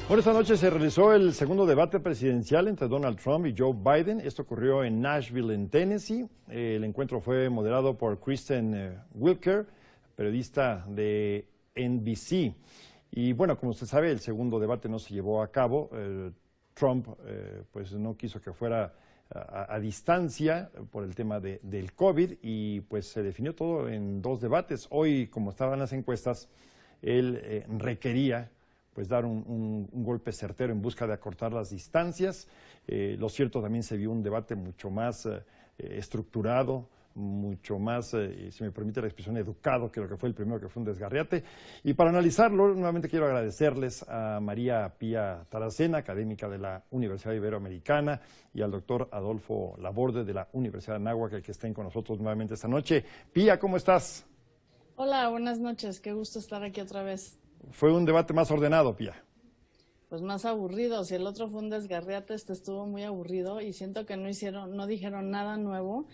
Bueno, esta noche se realizó el segundo debate presidencial entre Donald Trump y Joe Biden. Esto ocurrió en Nashville, en Tennessee. El encuentro fue moderado por Kristen Welker, periodista de NBC. Y bueno, como usted sabe, el segundo debate no se llevó a cabo. Trump pues no quiso que fuera a distancia por el tema del COVID y pues se definió todo en dos debates. Hoy, como estaban las encuestas, él requería pues dar un golpe certero en busca de acortar las distancias. Lo cierto, también se vio un debate mucho más estructurado, mucho más, si me permite la expresión, educado que lo que fue el primero, que fue un desgarriate. Y para analizarlo, nuevamente quiero agradecerles a María Pía Taracena, académica de la Universidad Iberoamericana, y al doctor Adolfo Laborde de la Universidad de Anáhuac, que estén con nosotros nuevamente esta noche. Pía, ¿cómo estás? Hola, buenas noches, qué gusto estar aquí otra vez. Fue un debate más ordenado, Pía. Pues más aburrido, si el otro fue un desgarriate, este estuvo muy aburrido y siento que no dijeron nada nuevo.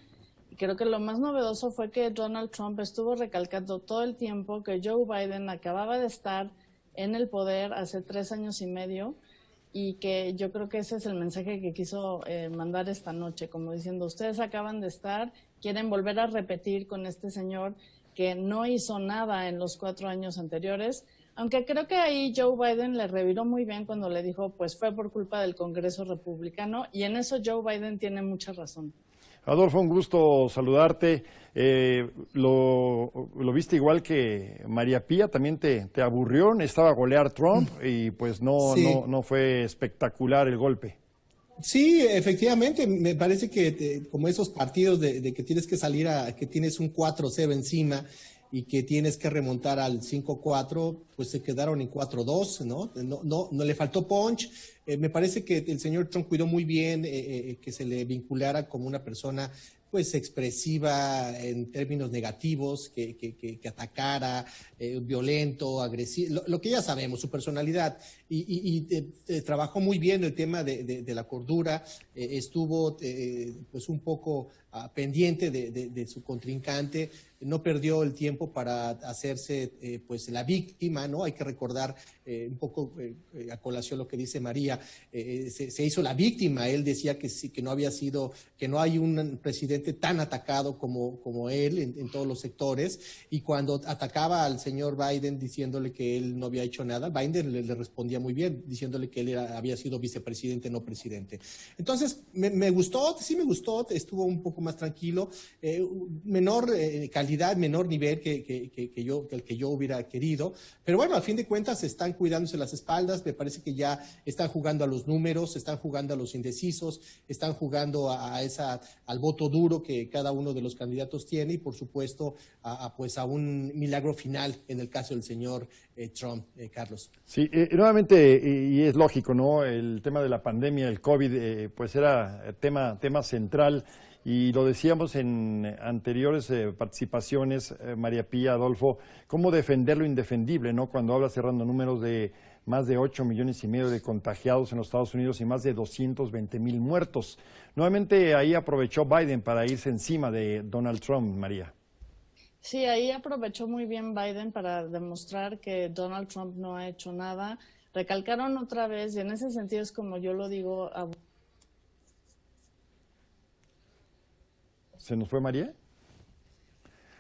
Y creo que lo más novedoso fue que Donald Trump estuvo recalcando todo el tiempo que Joe Biden acababa de estar en el poder hace 3 años y medio y que yo creo que ese es el mensaje que quiso mandar esta noche, como diciendo, ustedes acaban de estar, quieren volver a repetir con este señor que no hizo nada en los 4 años anteriores. Aunque creo que ahí Joe Biden le reviró muy bien cuando le dijo, pues fue por culpa del Congreso republicano, y en eso Joe Biden tiene mucha razón. Adolfo, un gusto saludarte. ¿Lo viste igual que María Pía? ¿También te aburrió? Necesitaba golear Trump y pues no fue espectacular el golpe. Sí, efectivamente, me parece que como esos partidos de que tienes que salir que tienes un 4-0 encima y que tienes que remontar al 5-4, pues se quedaron en 4-2, ¿no? No le faltó punch. Me parece que el señor Trump cuidó muy bien que se le vinculara como una persona pues expresiva en términos negativos, que atacara, violento, agresivo, lo que ya sabemos, su personalidad, y trabajó muy bien el tema de la cordura, estuvo pues un poco pendiente de su contrincante, no perdió el tiempo para hacerse pues la víctima, ¿no? Hay que recordar un poco a colación lo que dice María, se hizo la víctima, él decía que sí, que no había sido, que no hay un presidente tan atacado como él en todos los sectores, y cuando atacaba al señor Biden diciéndole que él no había hecho nada, Biden le respondía muy bien, diciéndole que él había sido vicepresidente, no presidente. Entonces, me gustó, sí me gustó, estuvo un poco más tranquilo, menor calidad, menor nivel que el que yo hubiera querido, pero bueno, al fin de cuentas están cuidándose las espaldas, me parece que ya están jugando a los números, están jugando a los indecisos, están jugando al voto duro que cada uno de los candidatos tiene y por supuesto pues a un milagro final en el caso del señor Trump, Carlos. Sí, nuevamente, y es lógico, ¿no? El tema de la pandemia, el COVID, pues era tema central. Y lo decíamos en anteriores participaciones, María Pía, Adolfo, cómo defender lo indefendible, ¿no? Cuando habla cerrando números de más de 8,5 millones de contagiados en los Estados Unidos y más de 220,000 muertos. Nuevamente ahí aprovechó Biden para irse encima de Donald Trump, María. Sí, ahí aprovechó muy bien Biden para demostrar que Donald Trump no ha hecho nada. Recalcaron otra vez, y en ese sentido es como yo lo digo. ¿Se nos fue María?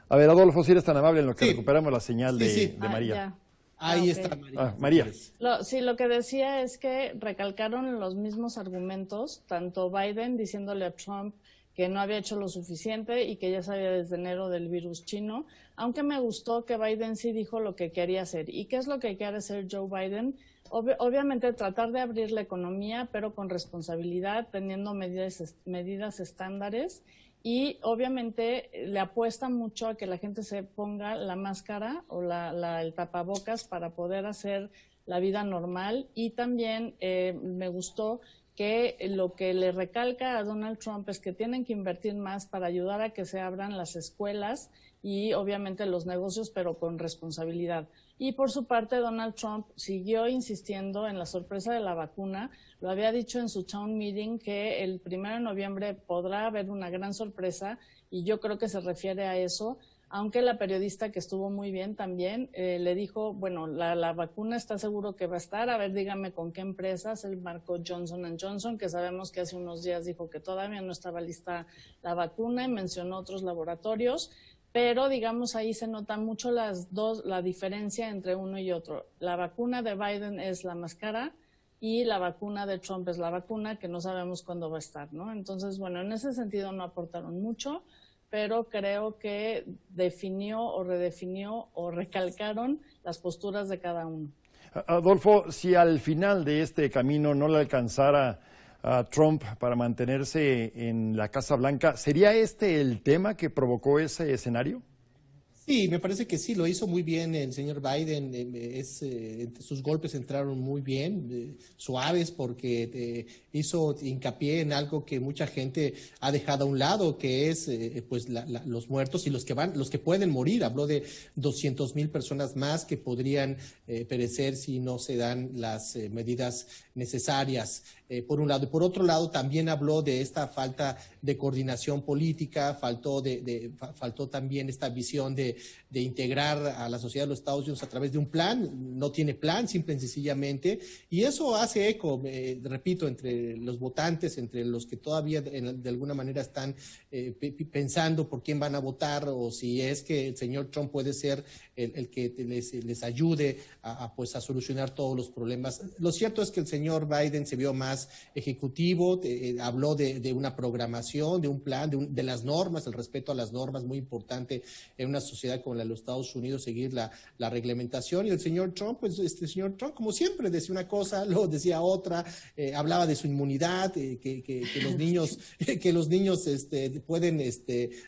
A ver, Adolfo, si eres tan amable en lo que recuperamos la señal de María. Ya. Ahí está María. María. Lo que decía es que recalcaron los mismos argumentos, tanto Biden diciéndole a Trump que no había hecho lo suficiente y que ya sabía desde enero del virus chino, aunque me gustó que Biden sí dijo lo que quería hacer. ¿Y qué es lo que quiere hacer Joe Biden? Obviamente tratar de abrir la economía, pero con responsabilidad, teniendo medidas estándares. Y obviamente le apuesta mucho a que la gente se ponga la máscara o el tapabocas para poder hacer la vida normal. Y también me gustó que lo que le recalca a Donald Trump es que tienen que invertir más para ayudar a que se abran las escuelas y obviamente los negocios, pero con responsabilidad. Y por su parte, Donald Trump siguió insistiendo en la sorpresa de la vacuna. Lo había dicho en su town meeting que el 1 de noviembre podrá haber una gran sorpresa y yo creo que se refiere a eso. aunque la periodista que estuvo muy bien también le dijo, bueno, la vacuna está seguro que va a estar, a ver, dígame con qué empresas. Él marcó Johnson & Johnson, que sabemos que hace unos días dijo que todavía no estaba lista la vacuna, y mencionó otros laboratorios, pero digamos ahí se nota mucho la diferencia entre uno y otro. La vacuna de Biden es la más cara y la vacuna de Trump es la vacuna que no sabemos cuándo va a estar, ¿no? Entonces, bueno, en ese sentido no aportaron mucho, pero creo que definió o redefinió o recalcaron las posturas de cada uno. Adolfo, si al final de este camino no le alcanzara a Trump para mantenerse en la Casa Blanca, ¿sería este el tema que provocó ese escenario? Sí, me parece que sí, lo hizo muy bien el señor Biden. Sus golpes entraron muy bien, suaves, porque hizo hincapié en algo que mucha gente ha dejado a un lado, que es pues los muertos y los que pueden morir. Habló de 200,000 personas más que podrían perecer si no se dan las medidas necesarias, por un lado. Y por otro lado, también habló de esta falta de coordinación política, faltó también esta visión de integrar a la sociedad de los Estados Unidos a través de un plan. No tiene plan, simple y sencillamente, y eso hace eco, repito, entre los votantes, entre los que todavía de alguna manera están pensando por quién van a votar, o si es que el señor Trump puede ser el que les ayude pues a solucionar todos los problemas. Lo cierto es que el señor Biden se vio más ejecutivo, habló de una programación, de un plan, de las normas, el respeto a las normas, muy importante en una sociedad como la de los Estados Unidos, seguir la reglamentación. Y el señor Trump, pues señor Trump, como siempre, decía una cosa, luego decía otra, hablaba de su inmunidad, que los niños pueden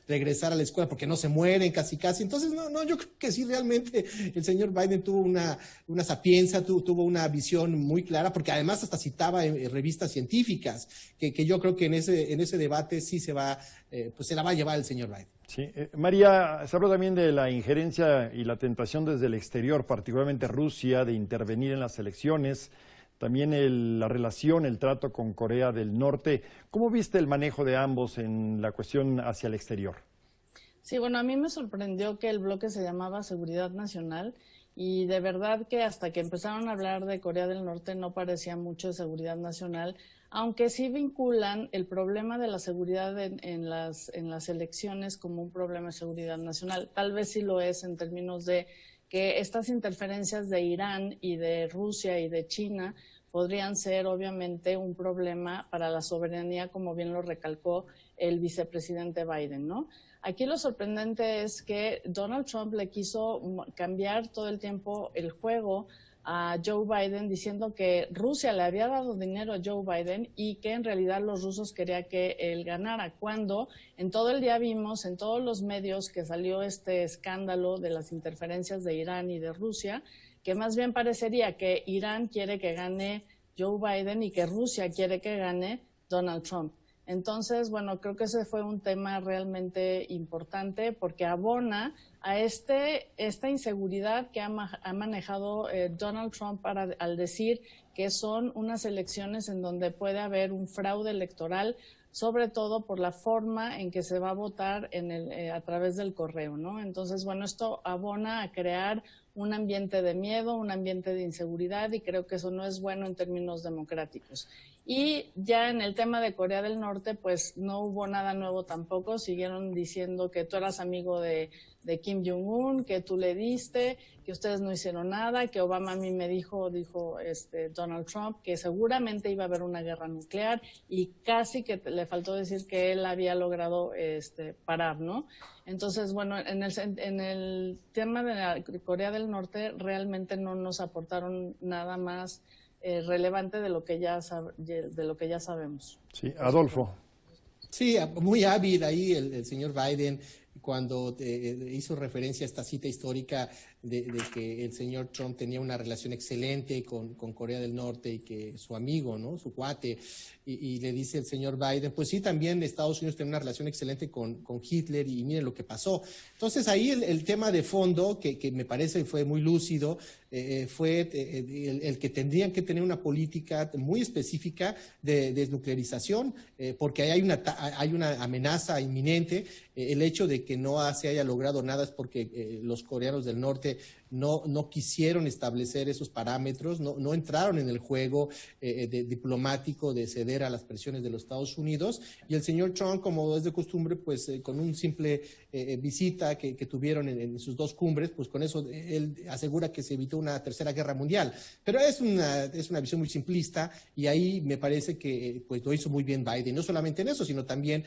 regresar a la escuela porque no se mueren casi. Entonces, no, yo creo que sí, realmente el señor Biden tuvo una sapiencia, tuvo una visión muy clara, porque además hasta citaba en revistas científicas, que yo creo que en ese debate sí se la va a llevar el señor Biden. Sí, María, se habló también de la injerencia y la tentación desde el exterior, particularmente Rusia, de intervenir en las elecciones, también la relación, el trato con Corea del Norte. ¿Cómo viste el manejo de ambos en la cuestión hacia el exterior? Sí, bueno, a mí me sorprendió que el bloque se llamaba Seguridad Nacional, y de verdad que hasta que empezaron a hablar de Corea del Norte no parecía mucho de seguridad nacional, aunque sí vinculan el problema de la seguridad en las elecciones como un problema de seguridad nacional. Tal vez sí lo es en términos de que estas interferencias de Irán y de Rusia y de China podrían ser obviamente un problema para la soberanía, como bien lo recalcó el vicepresidente Biden, ¿no? Aquí lo sorprendente es que Donald Trump le quiso cambiar todo el tiempo el juego a Joe Biden, diciendo que Rusia le había dado dinero a Joe Biden y que en realidad los rusos querían que él ganara, cuando en todo el día vimos en todos los medios que salió este escándalo de las interferencias de Irán y de Rusia, que más bien parecería que Irán quiere que gane Joe Biden y que Rusia quiere que gane Donald Trump. Entonces, bueno, creo que ese fue un tema realmente importante, porque abona a esta inseguridad que ha manejado Donald Trump al decir que son unas elecciones en donde puede haber un fraude electoral, sobre todo por la forma en que se va a votar a través del correo, ¿no? Entonces, bueno, esto abona a crear un ambiente de miedo, un ambiente de inseguridad, y creo que eso no es bueno en términos democráticos. Y ya en el tema de Corea del Norte, pues no hubo nada nuevo tampoco. Siguieron diciendo que tú eras amigo de Kim Jong-un, que tú le diste, que ustedes no hicieron nada, que Obama a mí me dijo Donald Trump, que seguramente iba a haber una guerra nuclear, y casi que le faltó decir que él había logrado parar, ¿no? Entonces, bueno, en el tema de la Corea del Norte realmente no nos aportaron nada más relevante de lo que ya sabemos. Sí, Adolfo. Sí, muy hábil ahí el señor Biden cuando hizo referencia a esta cita histórica de que el señor Trump tenía una relación excelente con Corea del Norte y que su amigo, ¿no? Su cuate, y le dice el señor Biden, pues sí, también Estados Unidos tiene una relación excelente con Hitler y miren lo que pasó. Entonces ahí el tema de fondo, que me parece fue muy lúcido, fue el que tendrían que tener una política muy específica de desnuclearización, porque hay una amenaza inminente. El hecho de que no se haya logrado nada es porque los coreanos del norte no quisieron establecer esos parámetros, no entraron en el juego diplomático de ceder a las presiones de los Estados Unidos, y el señor Trump, como es de costumbre, pues con un simple visita que tuvieron en sus dos cumbres, pues con eso él asegura que se evitó una tercera guerra mundial. Pero es una visión muy simplista, y ahí me parece que pues lo hizo muy bien Biden, no solamente en eso, sino también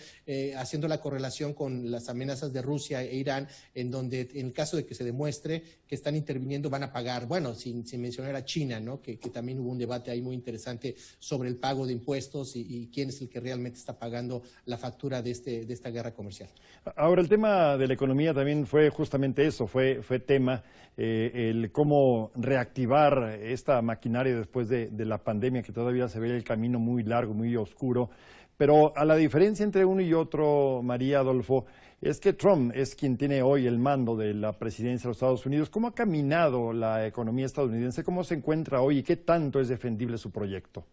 haciendo la correlación con las amenazas de Rusia e Irán, en donde en el caso de que se demuestre que están interviniendo van a pagar, bueno, sin mencionar a China, ¿no? Que también hubo un debate ahí muy interesante sobre el pago de impuestos y quién es el que realmente está pagando la factura de esta guerra comercial. Ahora, el tema de la economía también fue justamente eso, fue tema, el cómo reactivar esta maquinaria después de la pandemia, que todavía se ve el camino muy largo, muy oscuro. Pero a la diferencia entre uno y otro, María, Adolfo, es que Trump es quien tiene hoy el mando de la presidencia de los Estados Unidos. ¿Cómo ha caminado la economía estadounidense? ¿Cómo se encuentra hoy y qué tanto es defendible su proyecto?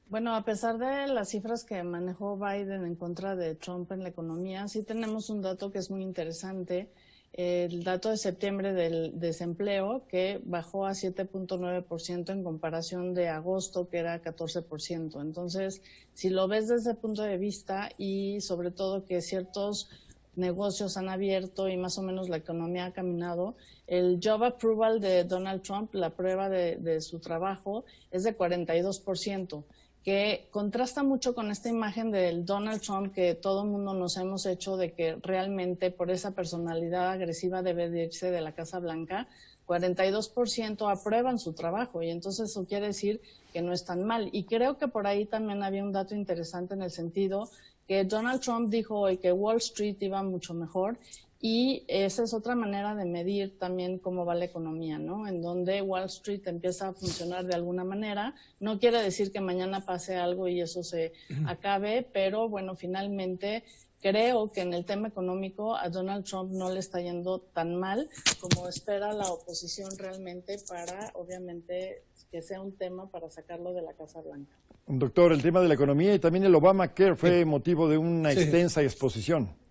Bueno, a pesar de las cifras que manejó Biden en contra de Trump en la economía, sí tenemos un dato que es muy interesante. El dato de septiembre del desempleo, que bajó a 7.9% en comparación de agosto, que era 14%. Entonces, si lo ves desde ese punto de vista, y sobre todo que ciertos negocios han abierto y más o menos la economía ha caminado, el job approval de Donald Trump, la prueba de su trabajo, es de 42%. Que contrasta mucho con esta imagen del Donald Trump que todo el mundo nos hemos hecho de que realmente por esa personalidad agresiva debe de irse de la Casa Blanca. 42% aprueban su trabajo, y entonces eso quiere decir que no es tan mal. Y creo que por ahí también había un dato interesante en el sentido que Donald Trump dijo hoy que Wall Street iba mucho mejor, y esa es otra manera de medir también cómo va la economía, ¿no? En donde Wall Street empieza a funcionar de alguna manera. No quiere decir que mañana pase algo y eso se acabe, pero bueno, finalmente creo que en el tema económico a Donald Trump no le está yendo tan mal como espera la oposición realmente, para, obviamente, que sea un tema para sacarlo de la Casa Blanca. Doctor, el tema de la economía y también el Obamacare fue motivo de una extensa exposición.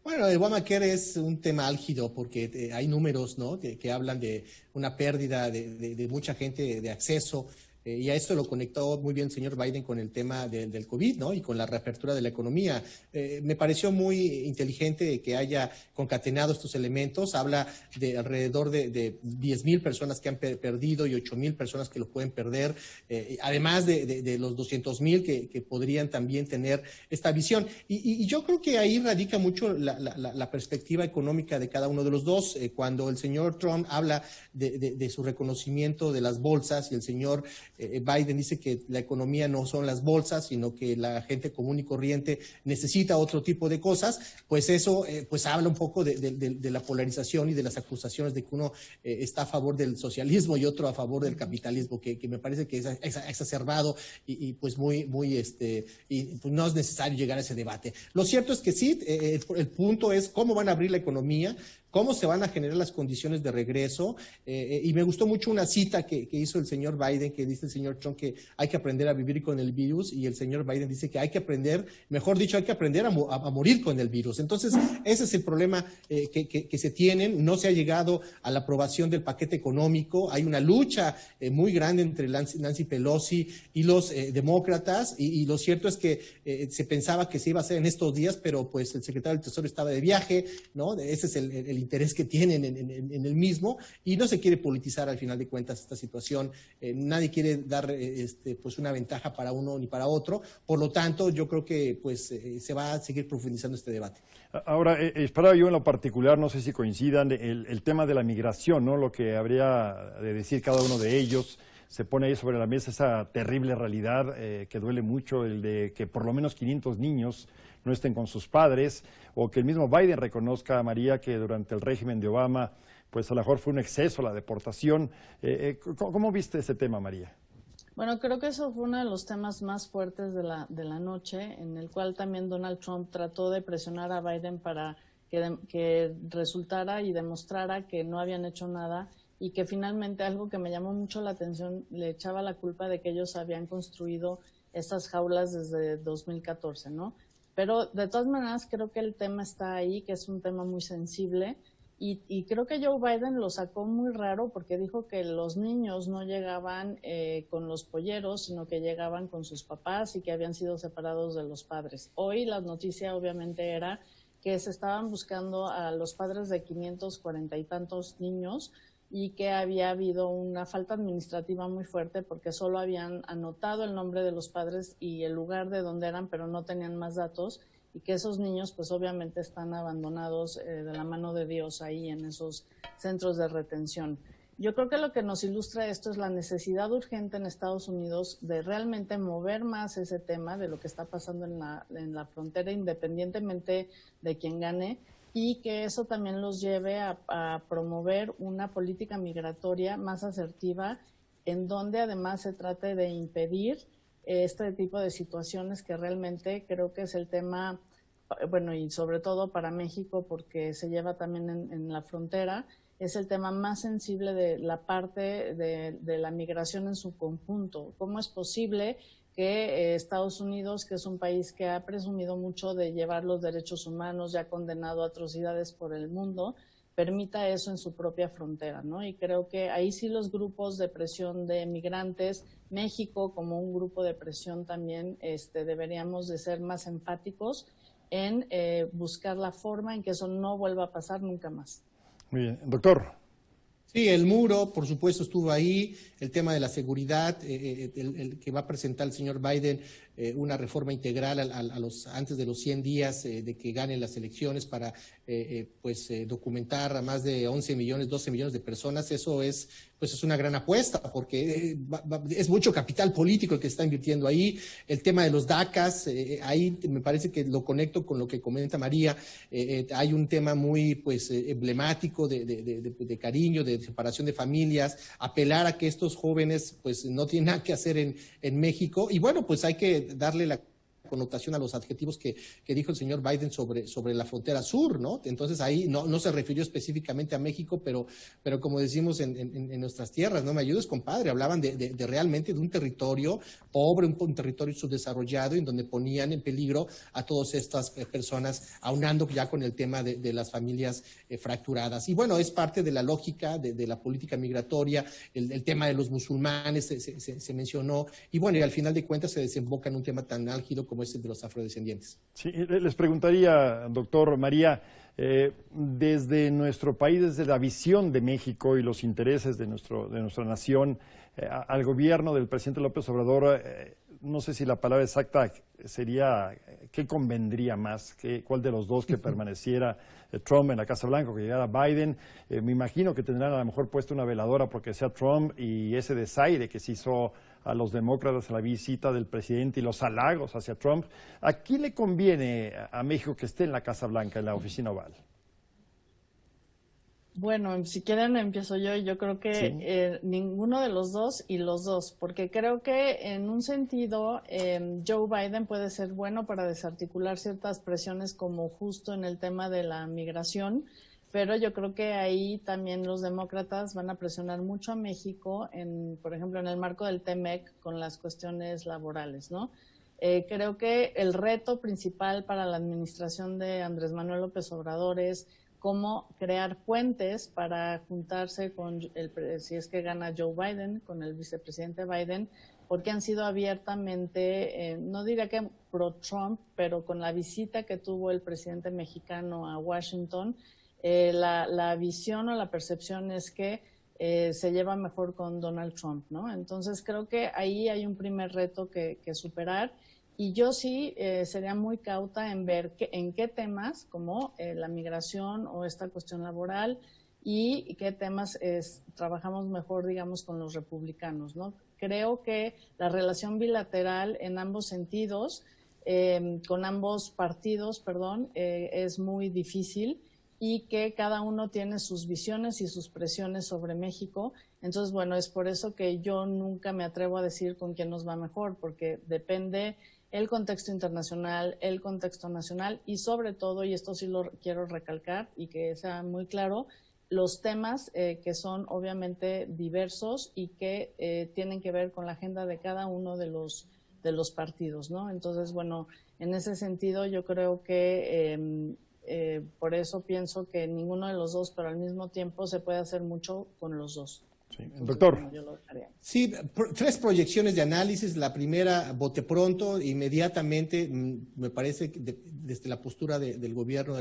Bueno, el Obamacare es un tema álgido porque hay números, ¿no? que hablan de una pérdida de mucha gente de acceso. Y a esto lo conectó muy bien el señor Biden con el tema del COVID, ¿no? Y con la reapertura de la economía. Me pareció muy inteligente que haya concatenado estos elementos. Habla de alrededor de 10,000 personas que han perdido y 8,000 personas que lo pueden perder, además de los 200,000 que podrían también tener esta visión. Y yo creo que ahí radica mucho la perspectiva económica de cada uno de los dos. Cuando el señor Trump habla de su reconocimiento de las bolsas, y el señor Biden dice que la economía no son las bolsas, sino que la gente común y corriente necesita otro tipo de cosas, pues eso pues habla un poco de la polarización y de las acusaciones de que uno está a favor del socialismo y otro a favor del capitalismo, que me parece que es exacerbado y pues y pues no es necesario llegar a ese debate. Lo cierto es que sí, el punto es cómo van a abrir la economía, cómo se van a generar las condiciones de regreso, y me gustó mucho una cita que hizo el señor Biden, que dice el señor Trump que hay que aprender a vivir con el virus, y el señor Biden dice que hay que aprender, mejor dicho, hay que aprender a morir con el virus. Entonces, ese es el problema que se tienen. No se ha llegado a la aprobación del paquete económico, hay una lucha muy grande entre Nancy Pelosi y los demócratas, y lo cierto es que se pensaba que se iba a hacer en estos días, pero pues el secretario del Tesoro estaba de viaje, ¿no? Ese es el interés que tienen en el mismo, y no se quiere politizar al final de cuentas esta situación. Nadie quiere dar pues una ventaja para uno ni para otro. Por lo tanto, yo creo que pues se va a seguir profundizando este debate. Ahora, esperaba yo en lo particular, no sé si coincidan, el tema de la migración, ¿no? Lo que habría de decir cada uno de ellos. Se pone ahí sobre la mesa esa terrible realidad que duele mucho, el de que por lo menos 500 niños no estén con sus padres, o que el mismo Biden reconozca a María que durante el régimen de Obama pues a lo mejor fue un exceso la deportación. ¿Cómo viste ese tema, María? Bueno, creo que eso fue uno de los temas más fuertes de la noche, en el cual también Donald Trump trató de presionar a Biden para que resultara y demostrara que no habían hecho nada y que finalmente, algo que me llamó mucho la atención, le echaba la culpa de que ellos habían construido estas jaulas desde 2014, ¿no? Pero de todas maneras creo que el tema está ahí, que es un tema muy sensible. Y creo que Joe Biden lo sacó muy raro porque dijo que los niños no llegaban con los polleros, sino que llegaban con sus papás y que habían sido separados de los padres. Hoy la noticia obviamente era que se estaban buscando a los padres de 540 y tantos niños y que había habido una falta administrativa muy fuerte porque solo habían anotado el nombre de los padres y el lugar de donde eran, pero no tenían más datos, y que esos niños pues obviamente están abandonados de la mano de Dios ahí en esos centros de retención. Yo creo que lo que nos ilustra esto es la necesidad urgente en Estados Unidos de realmente mover más ese tema de lo que está pasando en la frontera, independientemente de quién gane, y que eso también los lleve a promover una política migratoria más asertiva, en donde además se trate de impedir este tipo de situaciones, que realmente creo que es el tema, bueno, y sobre todo para México, porque se lleva también en la frontera, es el tema más sensible de la parte de la migración en su conjunto. ¿Cómo es posible que Estados Unidos, que es un país que ha presumido mucho de llevar los derechos humanos, ya ha condenado atrocidades por el mundo, permita eso en su propia frontera, ¿no? Y creo que ahí sí los grupos de presión de migrantes, México como un grupo de presión también, deberíamos de ser más enfáticos en buscar la forma en que eso no vuelva a pasar nunca más. Muy bien. Doctor. Sí, el muro, por supuesto, estuvo ahí, el tema de la seguridad, el que va a presentar el señor Biden, una reforma integral antes de los 100 días de que ganen las elecciones para documentar a más de 11 millones, 12 millones de personas. Eso es una gran apuesta porque es mucho capital político el que está invirtiendo ahí. El tema de los DACAs, ahí me parece que lo conecto con lo que comenta María. Hay un tema muy emblemático de cariño, de separación de familias, apelar a que estos jóvenes no tienen nada que hacer en México, y bueno, pues hay que darle la connotación a los adjetivos que dijo el señor Biden sobre la frontera sur, ¿no? Entonces ahí no se refirió específicamente a México, pero como decimos en nuestras tierras, ¿no? Me ayudes, compadre, hablaban de realmente de un territorio pobre, un territorio subdesarrollado, en donde ponían en peligro a todas estas personas, aunando ya con el tema de las familias fracturadas. Y bueno, es parte de la lógica de la política migratoria, el tema de los musulmanes se mencionó, y bueno, y al final de cuentas se desemboca en un tema tan álgido como es el de los afrodescendientes. Sí, les preguntaría, doctor María, desde nuestro país, desde la visión de México y los intereses de nuestra nación, al gobierno del presidente López Obrador, no sé si la palabra exacta sería, ¿qué convendría más? ¿Cuál de los dos que permaneciera Trump en la Casa Blanca o que llegara Biden? Me imagino que tendrán a lo mejor puesto una veladora porque sea Trump, y ese desaire que se hizo a los demócratas a la visita del presidente y los halagos hacia Trump. ¿A quién le conviene a México que esté en la Casa Blanca, en la oficina oval? Bueno, si quieren empiezo yo. Yo creo que sí. Ninguno de los dos y los dos, porque creo que en un sentido Joe Biden puede ser bueno para desarticular ciertas presiones, como justo en el tema de la migración, pero yo creo que ahí también los demócratas van a presionar mucho a México, por ejemplo, en el marco del TEMEC, con las cuestiones laborales, ¿no? Creo que el reto principal para la administración de Andrés Manuel López Obrador es cómo crear puentes para juntarse con si es que gana Joe Biden, con el vicepresidente Biden, porque han sido abiertamente, no diría que pro-Trump, pero con la visita que tuvo el presidente mexicano a Washington, la visión o la percepción es que se lleva mejor con Donald Trump, ¿no? Entonces creo que ahí hay un primer reto que superar. Y yo sí sería muy cauta en ver en qué temas, como la migración o esta cuestión laboral, y qué temas trabajamos mejor, digamos, con los republicanos, ¿no? Creo que la relación bilateral en ambos sentidos, con ambos partidos, es muy difícil, y que cada uno tiene sus visiones y sus presiones sobre México. Entonces, bueno, es por eso que yo nunca me atrevo a decir con quién nos va mejor, porque depende el contexto internacional, el contexto nacional y sobre todo, y esto sí lo quiero recalcar y que sea muy claro, los temas que son obviamente diversos y que tienen que ver con la agenda de cada uno de los partidos, ¿no? Entonces, bueno, en ese sentido yo creo que por eso pienso que ninguno de los dos, pero al mismo tiempo se puede hacer mucho con los dos. Sí. Doctor. Bueno, yo lo haría. Sí, 3 proyecciones de análisis. La primera, bote pronto, inmediatamente, me parece que desde la postura del gobierno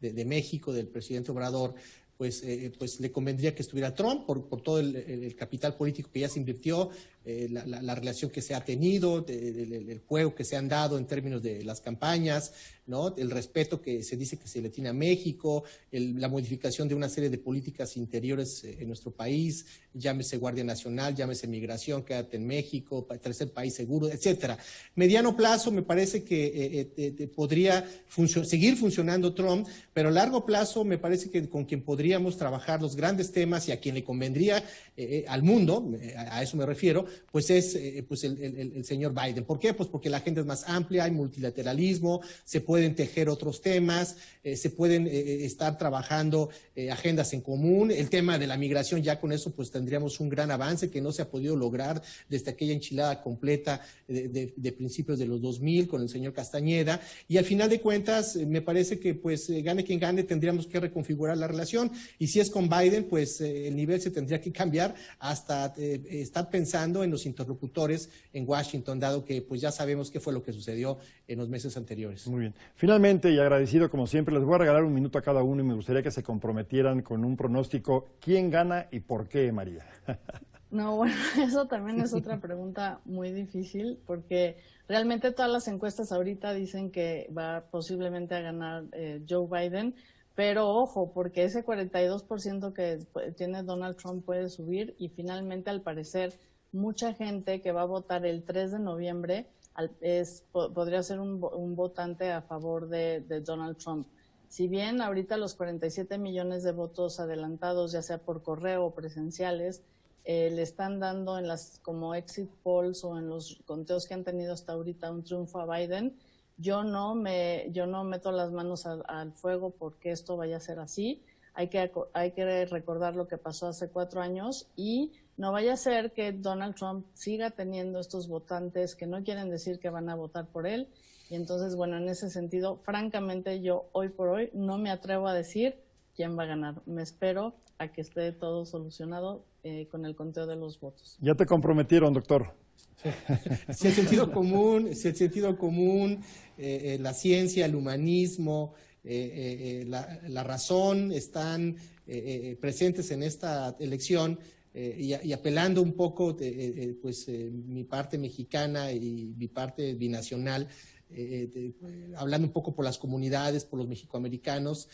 de México, del presidente Obrador, pues le convendría que estuviera Trump por todo el capital político que ya se invirtió, la relación que se ha tenido, el juego que se han dado en términos de las campañas, ¿no? El respeto que se dice que se le tiene a México, la modificación de una serie de políticas interiores en nuestro país, llámese Guardia Nacional, llámese migración, quédate en México, tercer país seguro, etcétera. Mediano plazo me parece que podría seguir funcionando Trump, pero a largo plazo me parece que con quien podríamos trabajar los grandes temas y a quien le convendría al mundo, a eso me refiero, pues es pues el señor Biden. ¿Por qué? Pues porque la agenda es más amplia, hay multilateralismo, se pueden tejer otros temas, se pueden estar trabajando agendas en común. El tema de la migración, ya con eso pues tendríamos un gran avance que no se ha podido lograr desde aquella enchilada completa de principios de los 2000 con el señor Castañeda. Y al final de cuentas, me parece que pues gane quien gane, tendríamos que reconfigurar la relación. Y si es con Biden, pues el nivel se tendría que cambiar hasta estar pensando en los interlocutores en Washington, dado que pues ya sabemos qué fue lo que sucedió en los meses anteriores. Muy bien. Finalmente, y agradecido como siempre, les voy a regalar un minuto a cada uno y me gustaría que se comprometieran con un pronóstico. ¿Quién gana y por qué, María? No, bueno, eso también es otra pregunta muy difícil porque realmente todas las encuestas ahorita dicen que va posiblemente a ganar Joe Biden, pero ojo, porque ese 42% que tiene Donald Trump puede subir y finalmente al parecer mucha gente que va a votar el 3 de noviembre podría ser un votante a favor de Donald Trump. Si bien ahorita los 47 millones de votos adelantados, ya sea por correo o presenciales, le están dando en las como exit polls o en los conteos que han tenido hasta ahorita un triunfo a Biden, yo no meto las manos al fuego porque esto vaya a ser así. Hay que recordar lo que pasó hace 4 años y no vaya a ser que Donald Trump siga teniendo estos votantes que no quieren decir que van a votar por él. Y entonces, bueno, en ese sentido, francamente, yo hoy por hoy no me atrevo a decir quién va a ganar. Me espero a que esté todo solucionado con el conteo de los votos. Ya te comprometieron, doctor. Si el sentido común, la ciencia, el humanismo, la razón están presentes en esta elección y apelando un poco mi parte mexicana y mi parte binacional, hablando un poco por las comunidades, por los mexicoamericanos,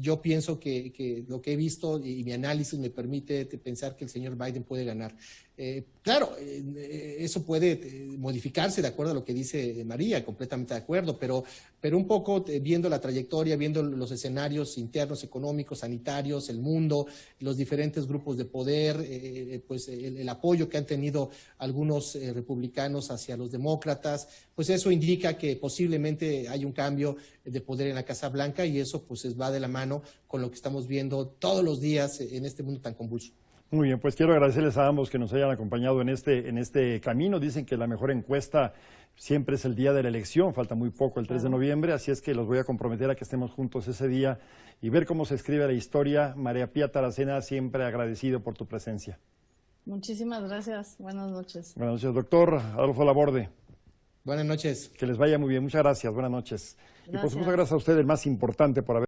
yo pienso que lo que he visto y mi análisis me permite pensar que el señor Biden puede ganar. Claro, eso puede modificarse de acuerdo a lo que dice María, completamente de acuerdo, pero un poco viendo la trayectoria, viendo los escenarios internos, económicos, sanitarios, el mundo, los diferentes grupos de poder, pues el apoyo que han tenido algunos republicanos hacia los demócratas, pues eso indica que posiblemente hay un cambio de poder en la Casa Blanca y eso pues va de la mano con lo que estamos viendo todos los días en este mundo tan convulso. Muy bien, pues quiero agradecerles a ambos que nos hayan acompañado en este camino. Dicen que la mejor encuesta siempre es el día de la elección, falta muy poco, el 3 de noviembre, así es que los voy a comprometer a que estemos juntos ese día y ver cómo se escribe la historia. María Pía Taracena, siempre agradecido por tu presencia. Muchísimas gracias, buenas noches. Buenas noches, doctor Adolfo Laborde. Buenas noches. Que les vaya muy bien, muchas gracias, buenas noches. Gracias. Y por supuesto, gracias a usted, el más importante, por haber